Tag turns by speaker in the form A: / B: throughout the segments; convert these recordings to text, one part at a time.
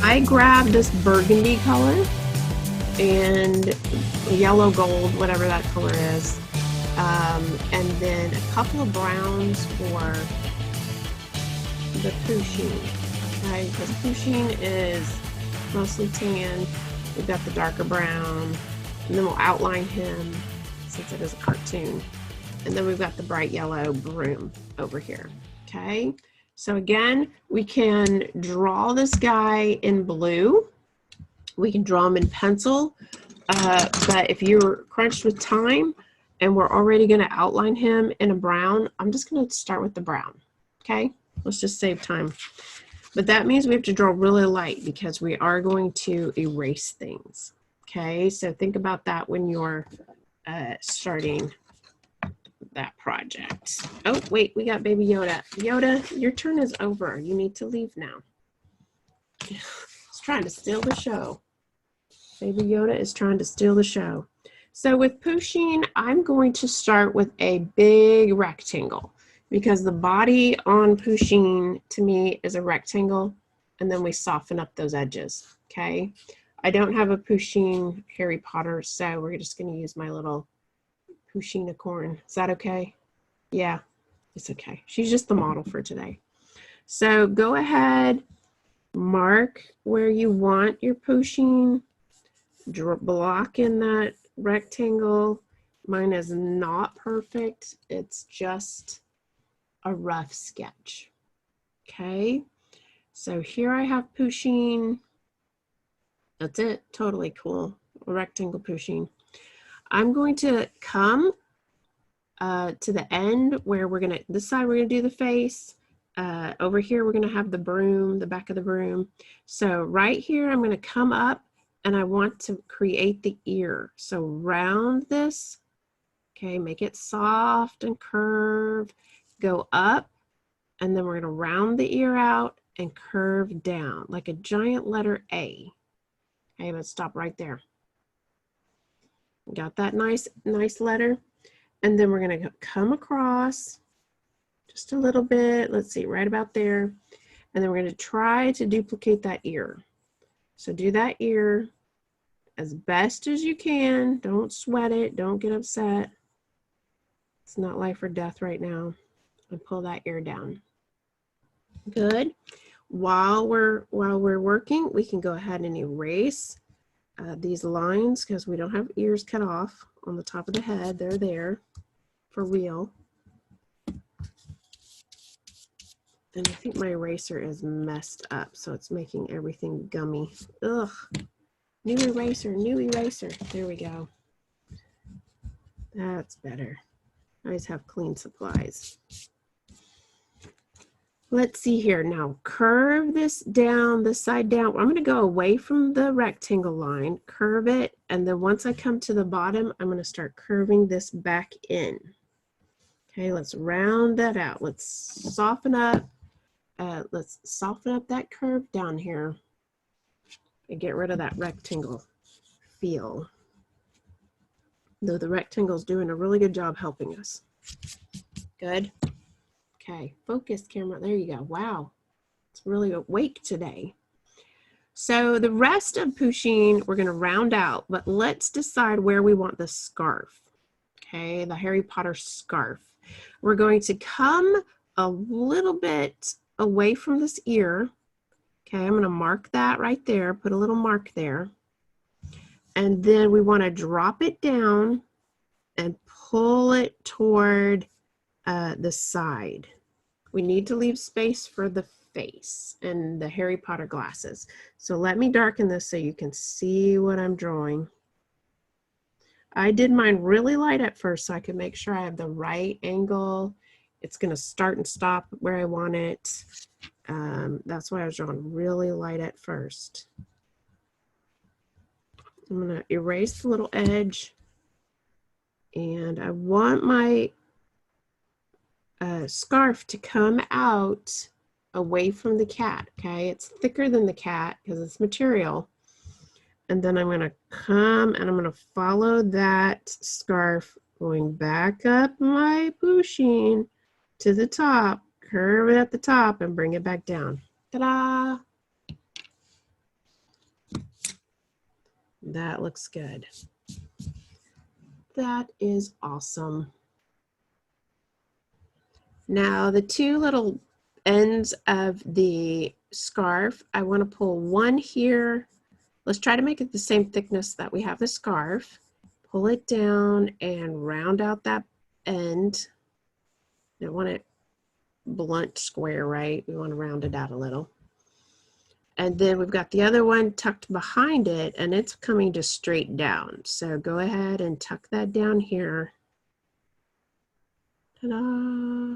A: I grabbed this burgundy color and yellow gold, whatever that color is, and then a couple of browns for the Pusheen, okay? Because Pusheen is mostly tan. We've got the darker brown, and then we'll outline him since it is a cartoon. And then we've got the bright yellow broom over here, okay? So again, we can draw this guy in blue. We can draw him in pencil, but if you're crunched with time and we're already gonna outline him in a brown, I'm just gonna start with the brown, okay? Let's just save time. But that means we have to draw really light because we are going to erase things, okay? So think about that when you're starting that project. Oh, wait, we got baby Yoda. Yoda, your turn is over. You need to leave now. He's trying to steal the show. Baby Yoda is trying to steal the show. So with Pusheen, I'm going to start with a big rectangle because the body on Pusheen to me is a rectangle, and then we soften up those edges, okay? I don't have a Pusheen Harry Potter, so we're just gonna use my little Pusheen-a-corn. Is that okay? Yeah, it's okay. She's just the model for today. So go ahead, mark where you want your Pusheen, block in that rectangle. Mine is not perfect. It's just a rough sketch. Okay, so here I have Pusheen. That's it. Totally cool. A rectangle Pusheen. I'm going to come to the end where we're gonna, this side we're gonna do the face. Over here we're gonna have the broom, the back of the broom. So right here I'm gonna come up and I want to create the ear. So round this, okay, make it soft and curve, go up, and then we're gonna round the ear out and curve down like a giant letter A. Okay, let's stop right there. Got that nice letter. And then we're gonna come across just a little bit. Let's see, right about there. And then we're gonna try to duplicate that ear. So do that ear as best as you can. Don't sweat it, don't get upset. It's not life or death right now. And pull that ear down. Good. While we're working, we can go ahead and erase these lines because we don't have ears cut off on the top of the head. They're there for real. And I think my eraser is messed up, so it's making everything gummy. Ugh. New eraser, new eraser. There we go. That's better. I always have clean supplies. Let's see here. Now curve this down, this side down. I'm going to go away from the rectangle line, curve it, and then once I come to the bottom, I'm going to start curving this back in. Okay, let's round that out. Let's soften up. Let's soften up that curve down here and get rid of that rectangle feel. Though the rectangle is doing a really good job helping us. Good. Okay, focus camera, there you go. Wow, it's really awake today. So the rest of Pusheen, we're gonna round out, but let's decide where we want the scarf. Okay, the Harry Potter scarf. We're going to come a little bit away from this ear. Okay, I'm gonna mark that right there, put a little mark there. And then we wanna drop it down and pull it toward the side. We need to leave space for the face and the Harry Potter glasses. So let me darken this so you can see what I'm drawing. I did mine really light at first so I could make sure I have the right angle. It's gonna start and stop where I want it. That's why I was drawing really light at first. I'm gonna erase the little edge, and I want my scarf to come out away from the cat. Okay, it's thicker than the cat because it's material. And then I'm gonna come and I'm gonna follow that scarf going back up my Pusheen to the top, curve it at the top and bring it back down. Ta-da! That looks good. That is awesome. Now the two little ends of the scarf, I want to pull one here. Let's try to make it the same thickness that we have the scarf. Pull it down and round out that end. Don't want it blunt square, right? We want to round it out a little. And then we've got the other one tucked behind it, and it's coming just straight down. So go ahead and tuck that down here. Ta-da!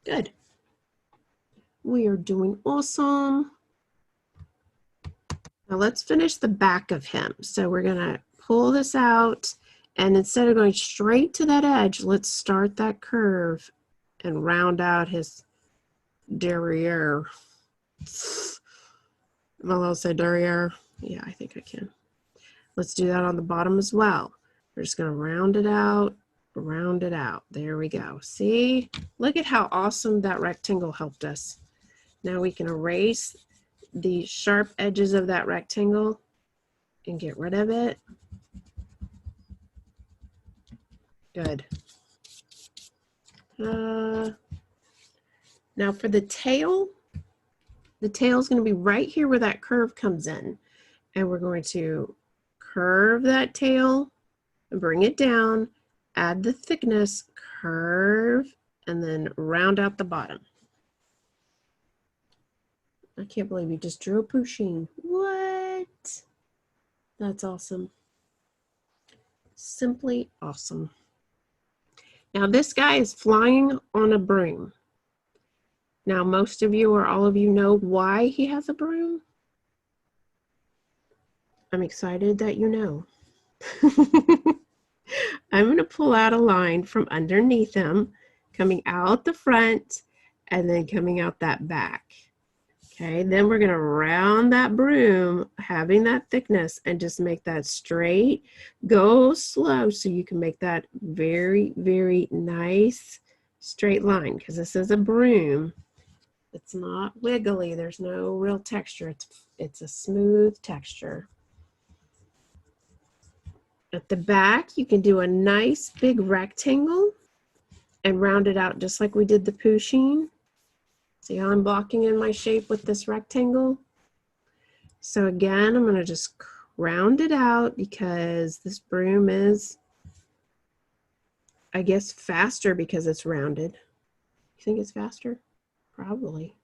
A: Good. We are doing awesome. Now let's finish the back of him. So we're gonna pull this out, and instead of going straight to that edge, let's start that curve and round out his derriere. Am I allowed to say derriere? Yeah, I think I can. Let's do that on the bottom as well. We're just gonna round it out, round it out. There we go. See? Look at how awesome that rectangle helped us. Now we can erase the sharp edges of that rectangle and get rid of it. Good. Now for the tail is going to be right here where that curve comes in. And we're going to curve that tail and bring it down, add the thickness, curve, and then round out the bottom. I can't believe you just drew a Pusheen. What? That's awesome. Simply awesome. Now this guy is flying on a broom. Now most of you or all of you know why he has a broom. I'm excited that you know. I'm going to pull out a line from underneath him, coming out the front and then coming out that back. Okay, then we're going to round that broom, having that thickness, and just make that straight. Go slow so you can make that very, very nice straight line, because this is a broom. It's not wiggly. There's no real texture. It's a smooth texture. At the back, you can do a nice big rectangle and round it out just like we did the Pusheen. See how I'm blocking in my shape with this rectangle? So again, I'm going to just round it out because this broom is, I guess, faster because it's rounded. You think it's faster? Probably.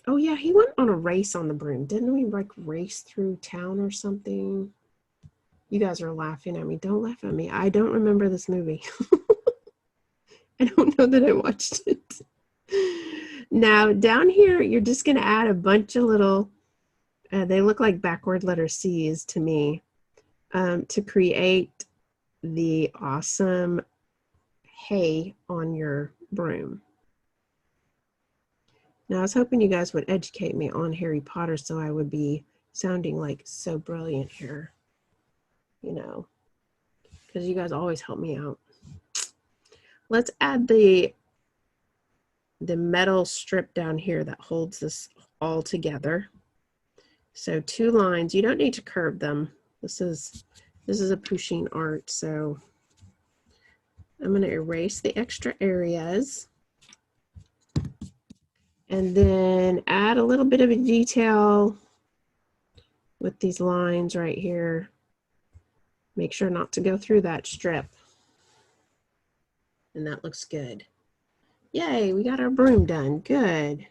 A: Oh yeah, he went on a race on the broom. Didn't we like race through town or something? You guys are laughing at me. Don't laugh at me. I don't remember this movie. I don't know that I watched it. Now down here, you're just going to add a bunch of little, they look like backward letter C's to me, to create the awesome hay on your broom. Now I was hoping you guys would educate me on Harry Potter so I would be sounding like so brilliant here, you know, because you guys always help me out. Let's add the metal strip down here that holds this all together. So 2 lines. You don't need to curve them. This is a Pusheen art, so I'm going to erase the extra areas and then add a little bit of a detail with these lines right here. Make sure not to go through that strip. And that looks good. Yay, we got our broom done. Good.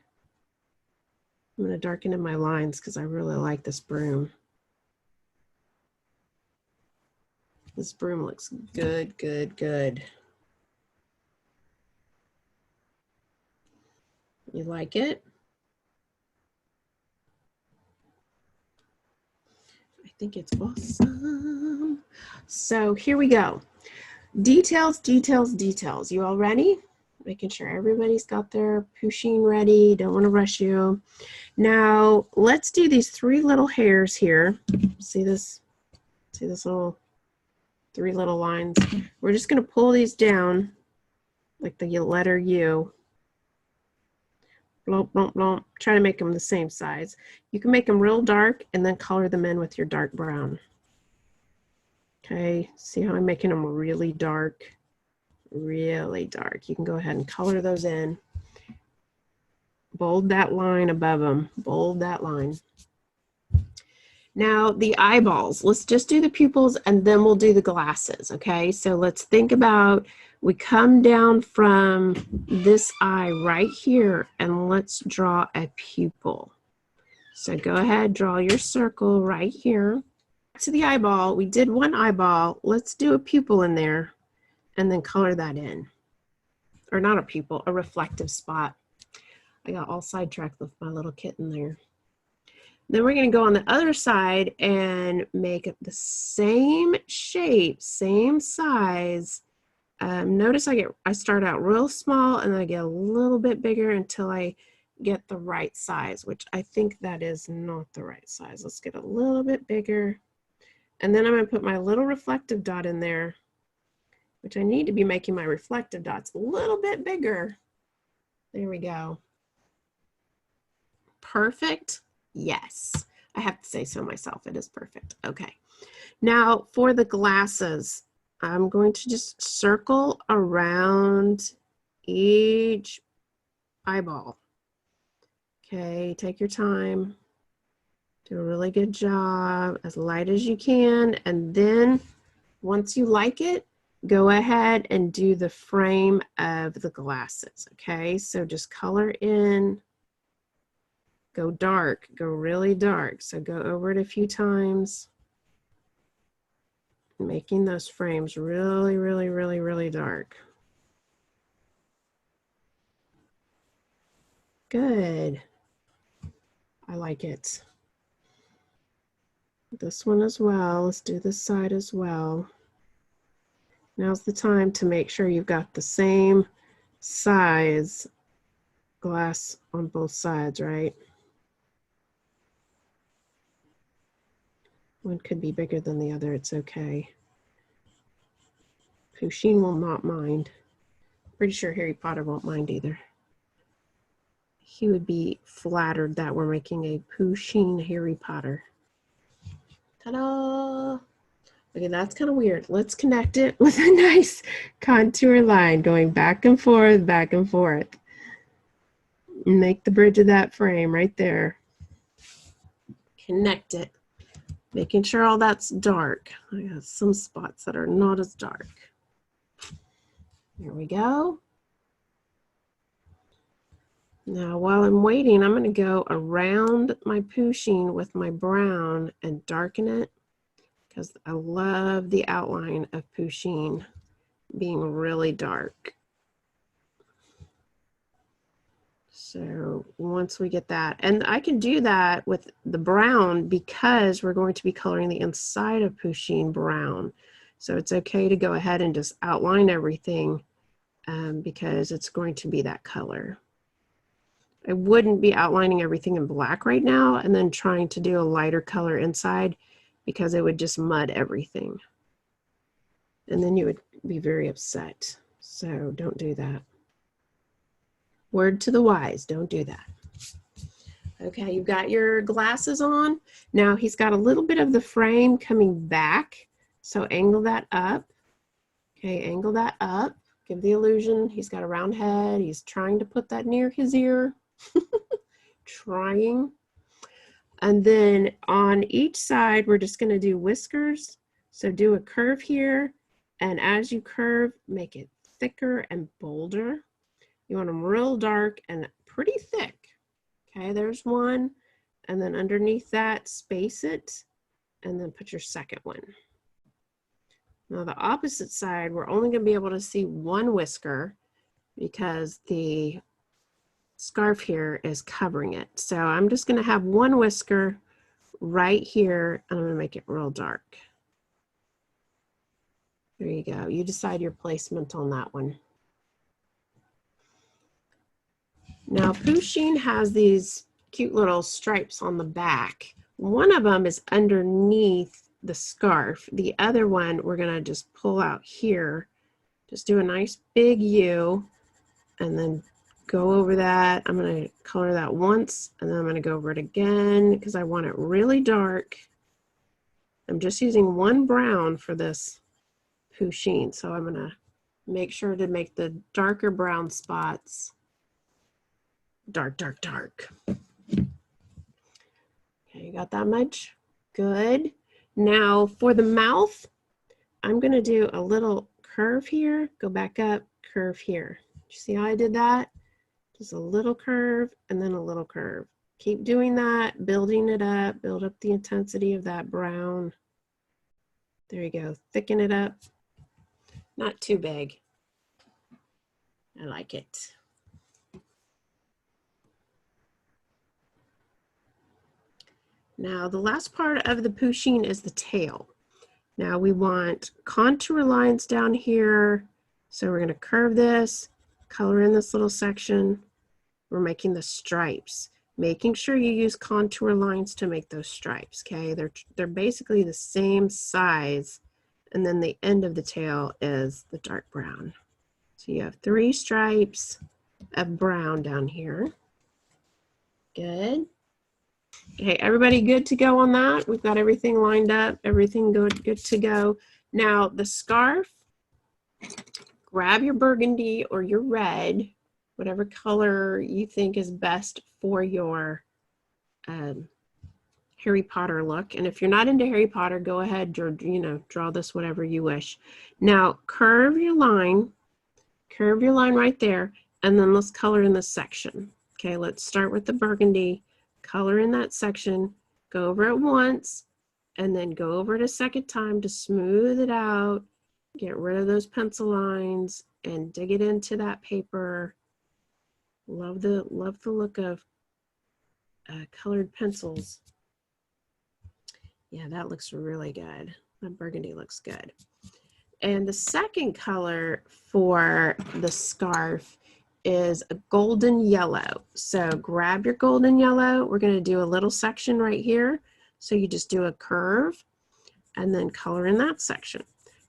A: I'm going to darken in my lines because I really like this broom. This broom looks good, good, good. You like it? I think it's awesome. So here we go. Details, details, details. You all ready? Making sure everybody's got their Pusheen ready. Don't want to rush you. Now let's do these 3 little hairs here. See this? See this little 3 little lines? We're just going to pull these down like the letter U. Blomp, blomp, blomp. Try to make them the same size. You can make them real dark and then color them in with your dark brown. Okay, see how I'm making them really dark? Really dark. You can go ahead and color those in. Bold that line above them. Bold that line. Now the eyeballs, let's just do the pupils and then we'll do the glasses, okay? So let's think about, we come down from this eye right here and let's draw a pupil. So go ahead, draw your circle right here. To the eyeball, we did one eyeball, let's do a pupil in there and then color that in. Or not a pupil, a reflective spot. I got all sidetracked with my little kitten there. Then we're going to go on the other side and make it the same shape, same size. Notice I start out real small and then I get a little bit bigger until I get the right size, which I think that is not the right size. Let's get a little bit bigger. And then I'm going to put my little reflective dot in there, which I need to be making my reflective dots a little bit bigger. There we go. Perfect. Yes, I have to say so myself. It is perfect. Okay. Now for the glasses, I'm going to just circle around each eyeball. Okay, take your time. Do a really good job, as light as you can. And then once you like it, go ahead and do the frame of the glasses. Okay, so just color in. Go dark, go really dark. So go over it a few times, making those frames really, really, really, really dark. Good. I like it. This one as well. Let's do this side as well. Now's the time to make sure you've got the same size glass on both sides, right? One could be bigger than the other, it's okay. Pusheen will not mind. Pretty sure Harry Potter won't mind either. He would be flattered that we're making a Pusheen Harry Potter. Ta-da! Okay, that's kind of weird. Let's connect it with a nice contour line going back and forth, back and forth. Make the bridge of that frame right there. Connect it. Making sure all that's dark. I got some spots that are not as dark. Here we go. Now while I'm waiting, I'm going to go around my Pusheen with my brown and darken it because I love the outline of Pusheen being really dark. So once we get that, and I can do that with the brown because we're going to be coloring the inside of Pusheen brown. So it's okay to go ahead and just outline everything because it's going to be that color. I wouldn't be outlining everything in black right now and then trying to do a lighter color inside because it would just mud everything. And then you would be very upset. So don't do that. Word to the wise, don't do that. Okay, you've got your glasses on. Now he's got a little bit of the frame coming back. So angle that up. Okay, angle that up. Give the illusion he's got a round head. He's trying to put that near his ear. Trying. And then on each side, we're just going to do whiskers. So do a curve here. And as you curve, make it thicker and bolder. You want them real dark and pretty thick. Okay, there's one. And then underneath that, space it. And then put your second one. Now the opposite side, we're only going to be able to see one whisker because the scarf here is covering it. So I'm just going to have one whisker right here. And I'm going to make it real dark. There you go. You decide your placement on that one. Now Pusheen has these cute little stripes on the back. One of them is underneath the scarf. The other one we're going to just pull out here. Just do a nice big U and then go over that. I'm going to color that once, and then I'm going to go over it again because I want it really dark. I'm just using one brown for this Pusheen, so I'm going to make sure to make the darker brown spots dark, dark, dark. Okay, you got that much? Good. Now for the mouth, I'm going to do a little curve here, go back up, curve here. You see how I did that? Just a little curve and then a little curve. Keep doing that, building it up, build up the intensity of that brown. There you go, thicken it up. Not too big. I like it. Now the last part of the Pusheen is the tail. Now we want contour lines down here. So we're going to curve this, color in this little section. We're making the stripes, making sure you use contour lines to make those stripes. Okay, they're basically the same size, and then the end of the tail is the dark brown. So you have 3 stripes of brown down here. Good. Okay, everybody good to go on that? We've got everything lined up, everything good to go. Now the scarf, grab your burgundy or your red, whatever color you think is best for your Harry Potter look. And if you're not into Harry Potter, go ahead, draw this whatever you wish. Now curve your line right there, and then let's color in this section. Okay, let's start with the burgundy, color in that section, go over it once, and then go over it a second time to smooth it out, get rid of those pencil lines, and dig it into that paper. Love the look of colored pencils. Yeah, that looks really good. That burgundy looks good. And the second color for the scarf is a golden yellow. So grab your golden yellow. We're going to do a little section right here. So you just do a curve and then color in that section.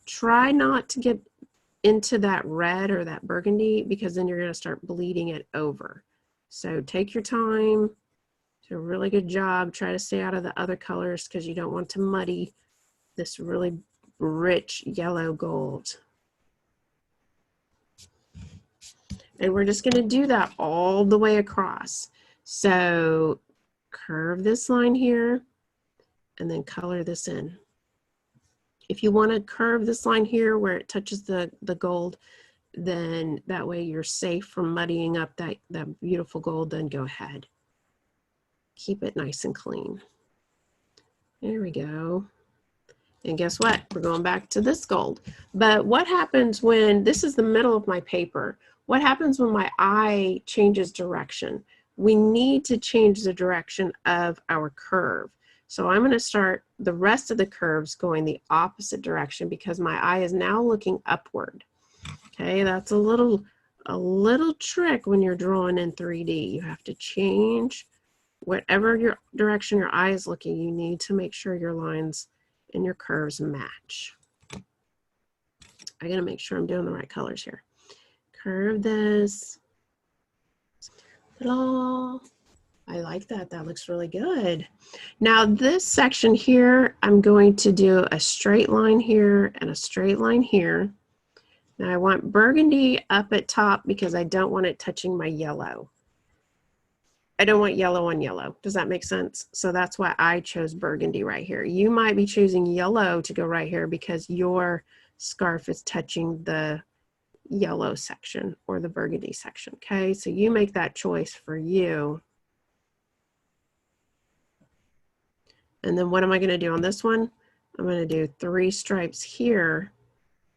A: Try not to get into that red or that burgundy, because then you're going to start bleeding it over. So take your time. Do a really good job. Try to stay out of the other colors because you don't want to muddy this really rich yellow gold. And we're just going to do that all the way across. So curve this line here and then color this in. If you want to curve this line here where it touches the gold, then that way you're safe from muddying up that beautiful gold, then go ahead. Keep it nice and clean. There we go. And guess what? We're going back to this gold. But what happens when, this is the middle of my paper, what happens when my eye changes direction? We need to change the direction of our curve. So I'm going to start the rest of the curves going the opposite direction because my eye is now looking upward. Okay, that's a little trick when you're drawing in 3D. You have to change whatever your direction your eye is looking. You need to make sure your lines and your curves match. I gotta make sure I'm doing the right colors here. Curve this. Ta-da. I like that. That looks really good. Now this section here, I'm going to do a straight line here and a straight line here. Now I want burgundy up at top because I don't want it touching my yellow. I don't want yellow on yellow. Does that make sense? So that's why I chose burgundy right here. You might be choosing yellow to go right here because your scarf is touching the yellow section or the burgundy section. Okay, so you make that choice for you. And then what am I going to do on this one? I'm going to do 3 stripes here.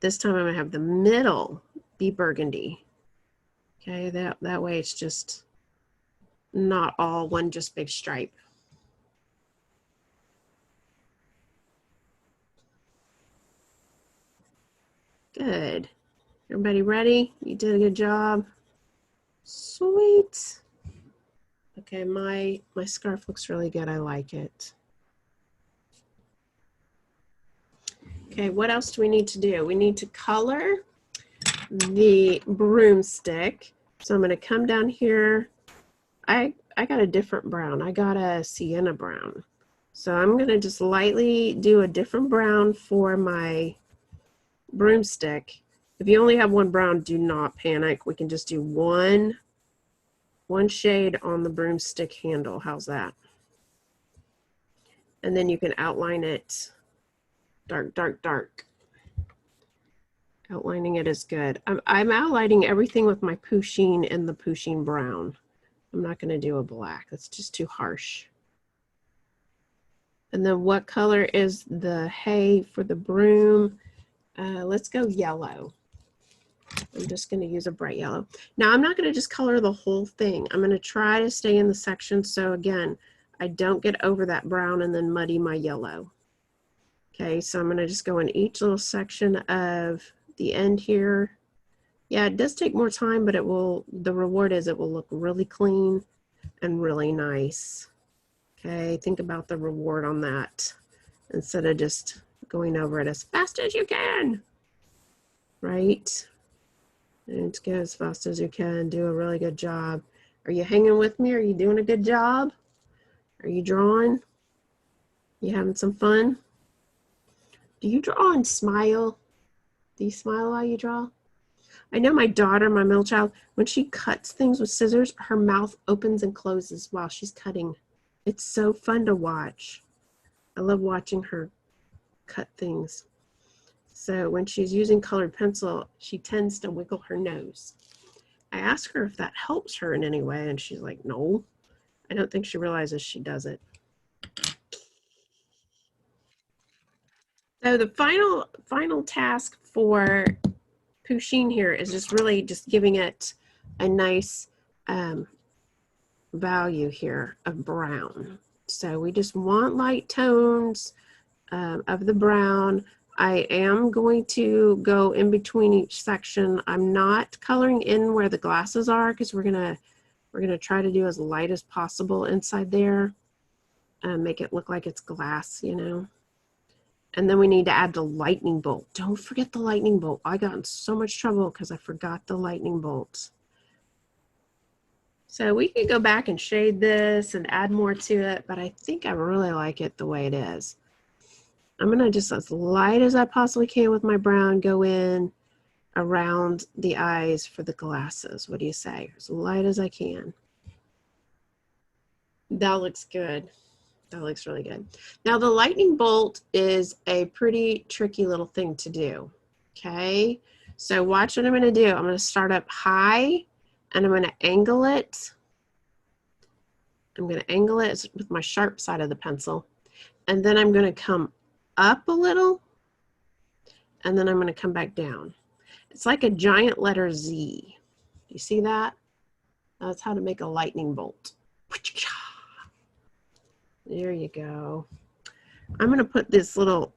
A: This time I'm going to have the middle be burgundy. Okay, that way it's just not all one just big stripe. Good. Everybody ready? You did a good job. Sweet. Okay, my scarf looks really good. I like it. Okay, what else do we need to do? We need to color the broomstick. So I'm going to come down here. I got a different brown. I got a sienna brown. So I'm going to just lightly do a different brown for my broomstick. If you only have one brown, do not panic. We can just do one shade on the broomstick handle. How's that? And then you can outline it dark, dark, dark. Outlining it is good. I'm outlining everything with my Pusheen and the Pusheen brown. I'm not going to do a black. That's just too harsh. And then what color is the hay for the broom? Let's go yellow. I'm just going to use a bright yellow. Now I'm not going to just color the whole thing. I'm going to try to stay in the section so again, I don't get over that brown and then muddy my yellow. Okay, so I'm going to just go in each little section of the end here. Yeah, it does take more time, but it will, the reward is it will look really clean and really nice. Okay, think about the reward on that instead of just going over it as fast as you can. Right? And go as fast as you can. Do a really good job. Are you hanging with me? Are you doing a good job? Are you drawing? You having some fun? Do you draw and smile? Do you smile while you draw? I know my daughter, my middle child, when she cuts things with scissors, her mouth opens and closes while she's cutting. It's so fun to watch. I love watching her cut things. So when she's using colored pencil, she tends to wiggle her nose. I ask her if that helps her in any way, and she's like, no. I don't think she realizes she does it. So the final task for Pusheen here is just really just giving it a nice value here of brown. So we just want light tones of the brown. I am going to go in between each section. I'm not coloring in where the glasses are because we're gonna try to do as light as possible inside there and make it look like it's glass, you know. And then we need to add the lightning bolt. Don't forget the lightning bolt. I got in so much trouble because I forgot the lightning bolt. So we could go back and shade this and add more to it, but I think I really like it the way it is. I'm gonna just as light as I possibly can with my brown go in around the eyes for the glasses. What do you say? As light as I can. That looks good. That looks really good. Now the lightning bolt is a pretty tricky little thing to do. Okay, so watch what I'm going to do. I'm going to start up high and I'm going to angle it. I'm going to angle it with my sharp side of the pencil. And then I'm going to come up a little and then I'm going to come back down. It's like a giant letter Z. You see that? That's how to make a lightning bolt. There you go. I'm going to put this little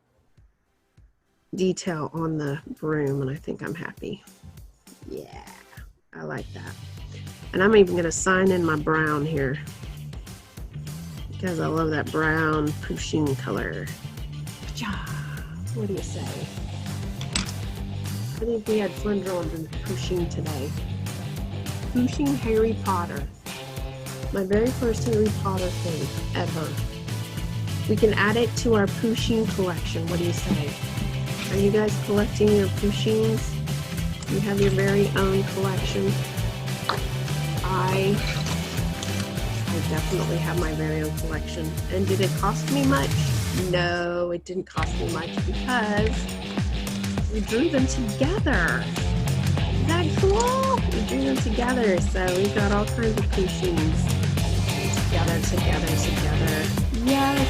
A: detail on the broom and I think I'm happy. Yeah, I like that. And I'm even going to sign in my brown here because I love that brown Pusheen color. What do you say? I think we had fun drawing from Pusheen today. Pusheen Harry Potter. My very first Harry Potter thing ever. We can add it to our Pusheen collection. What do you say? Are you guys collecting your Pusheens? You have your very own collection. I definitely have my very own collection. And did it cost me much? No, it didn't cost me much because we drew them together. Isn't that cool? We drew them together. So we've got all kinds of Pusheens. Together. Yes.